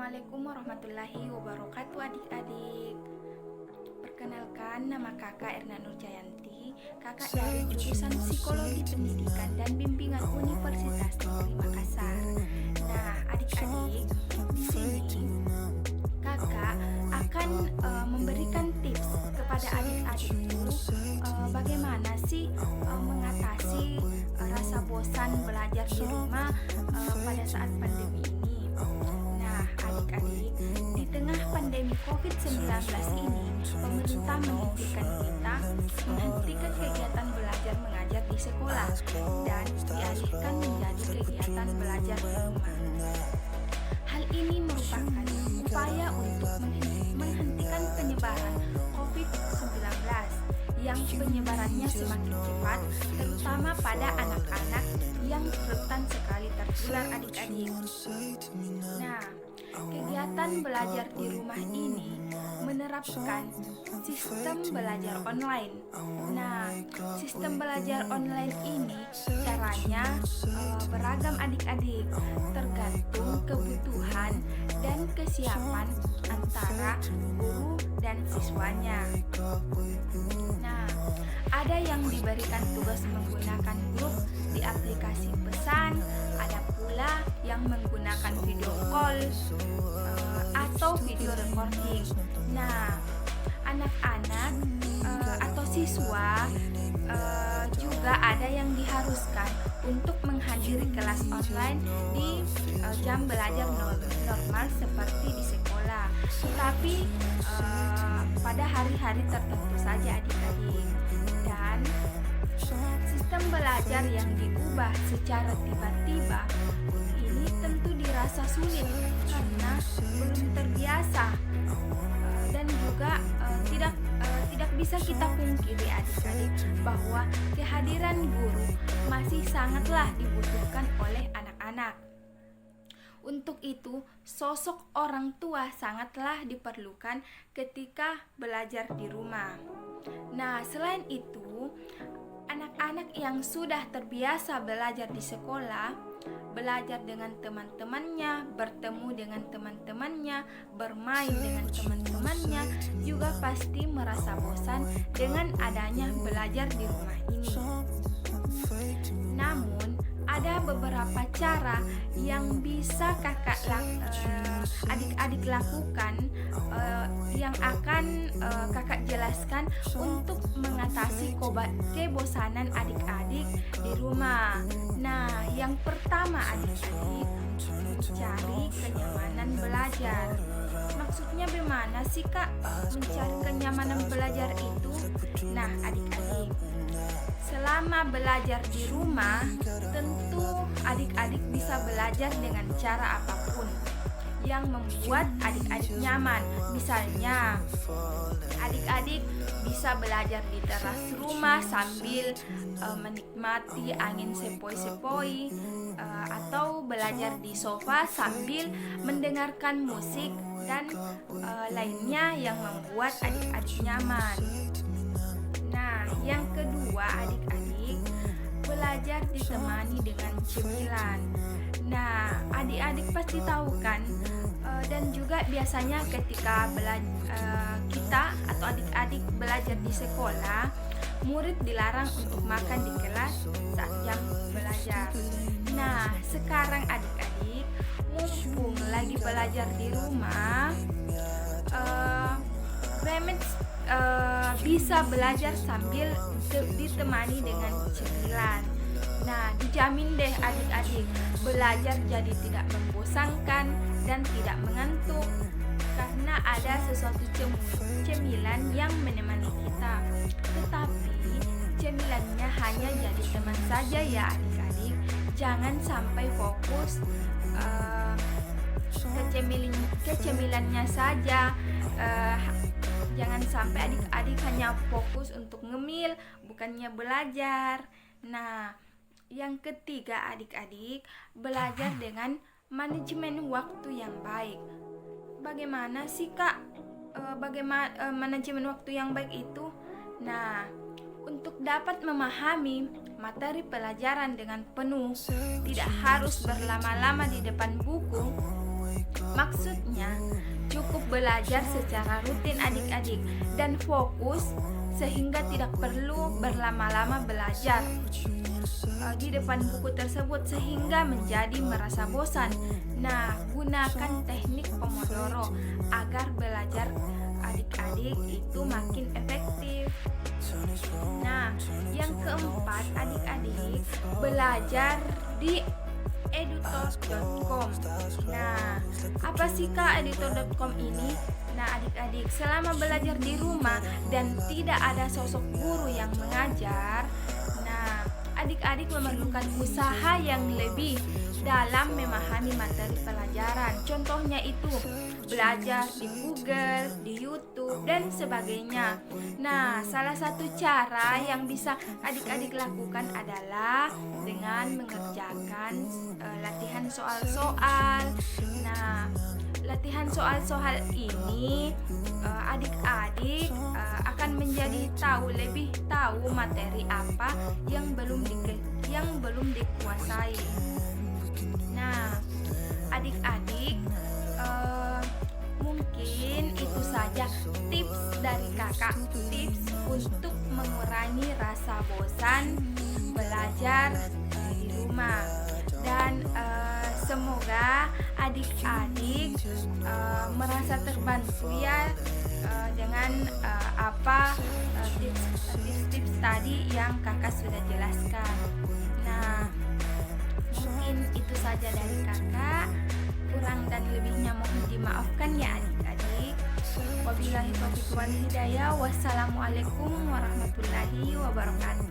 Assalamualaikum warahmatullahi wabarakatuh adik-adik. Perkenalkan, nama kakak Erna Nurjayanti. Kakak dari jurusan Psikologi Pendidikan dan Bimbingan Universitas Negeri Makassar. Nah, adik-adik, di sini kakak akan memberikan tips kepada adik-adik itu bagaimana sih mengatasi rasa bosan belajar di rumah pada saat pandemi ini. Nah, adik-adik, di tengah pandemi COVID-19 ini, pemerintah mengizinkan kita menghentikan kegiatan belajar mengajar di sekolah dan dialihkan menjadi kegiatan belajar di rumah. Hal ini merupakan upaya untuk menghentikan penyebaran COVID-19 yang penyebarannya semakin cepat, terutama pada anak-anak yang rentan sekali tertular adik-adik. Nah, kegiatan belajar di rumah ini menerapkan sistem belajar online. Nah, sistem belajar online ini caranya beragam adik-adik, tergantung kebutuhan dan kesiapan antara guru dan siswanya. Nah, ada yang diberikan tugas menggunakan grup di aplikasi pesan, ada pula yang menggunakan video call atau video recording. Nah, anak-anak atau siswa juga ada yang diharuskan untuk menghadiri kelas online di jam belajar normal seperti di sekolah, tetapi pada hari-hari tertentu saja adik-adik. Dan sistem belajar yang diubah secara tiba-tiba ini tentu dirasa sulit karena belum terbiasa dan juga tidak bisa kita pungkiri adik-adik bahwa kehadiran guru masih sangatlah dibutuhkan oleh anak-anak. Untuk itu, sosok orang tua sangatlah diperlukan ketika belajar di rumah. Nah, selain itu, anak-anak yang sudah terbiasa belajar di sekolah, belajar dengan teman-temannya, bertemu dengan teman-temannya, bermain dengan teman-temannya, juga pasti merasa bosan dengan adanya belajar di rumah ini. Namun, ada beberapa cara yang bisa adik-adik lakukan yang akan kakak jelaskan untuk mengatasi kebosanan adik-adik di rumah. Nah, yang pertama adik-adik, mencari kenyamanan belajar. Maksudnya bagaimana sih Kak mencari kenyamanan belajar itu? Nah, adik-adik, selama belajar di rumah, tentu adik-adik bisa belajar dengan cara apapun yang membuat adik-adik nyaman. Misalnya, adik-adik bisa belajar di teras rumah sambil menikmati angin sepoi-sepoi, atau belajar di sofa sambil mendengarkan musik dan lainnya yang membuat adik-adik nyaman. Nah, yang kedua adik-adik, belajar ditemani dengan cemilan. Nah, adik-adik pasti tahu kan, dan juga biasanya ketika kita atau adik-adik belajar di sekolah, murid dilarang untuk makan di kelas saat jam belajar. Nah, sekarang adik-adik, mumpung lagi belajar di rumah, bisa belajar sambil ditemani dengan cemilan. Nah, dijamin deh adik-adik, belajar jadi tidak membosankan dan tidak mengantuk karena ada sesuatu cemilan yang menemani kita. Tetapi cemilannya hanya jadi teman saja ya adik-adik. Jangan sampai fokus ke cemilannya saja. Jangan sampai adik-adik hanya fokus untuk ngemil, bukannya belajar. Nah, yang ketiga adik-adik, belajar dengan manajemen waktu yang baik. Bagaimana sih Kak bagaimana manajemen waktu yang baik itu? Nah, untuk dapat memahami materi pelajaran dengan penuh, tidak harus berlama-lama di depan buku, Maksudnya, cukup belajar secara rutin adik-adik dan fokus sehingga tidak perlu berlama-lama belajar di depan buku tersebut sehingga menjadi merasa bosan. Nah, gunakan teknik Pomodoro agar belajar adik-adik itu makin efektif. Nah, yang keempat adik-adik, belajar di editor.com. Nah, apa sih Kak editor.com ini? Nah, adik-adik, selama belajar di rumah dan tidak ada sosok guru yang mengajar, nah, adik-adik memerlukan usaha yang lebih dalam memahami materi pelajaran. Contohnya itu belajar di Google, di YouTube, dan sebagainya. Nah, salah satu cara yang bisa adik-adik lakukan adalah dengan mengerjakan latihan soal-soal. Nah, latihan soal-soal ini adik-adik akan menjadi lebih tahu materi apa yang belum dikuasai. Nah, adik-adik, mungkin itu saja tips dari kakak, tips untuk mengurangi rasa bosan belajar di rumah. Dan semoga adik-adik merasa terbantu ya dengan tips-tips tadi yang kakak sudah jelaskan. Nah, mungkin itu saja dari kakak. Kurang dan lebihnya mohon dimaafkan ya adik-adik. Wabillahi taufiq wal hidayah. Wassalamualaikum warahmatullahi wabarakatuh.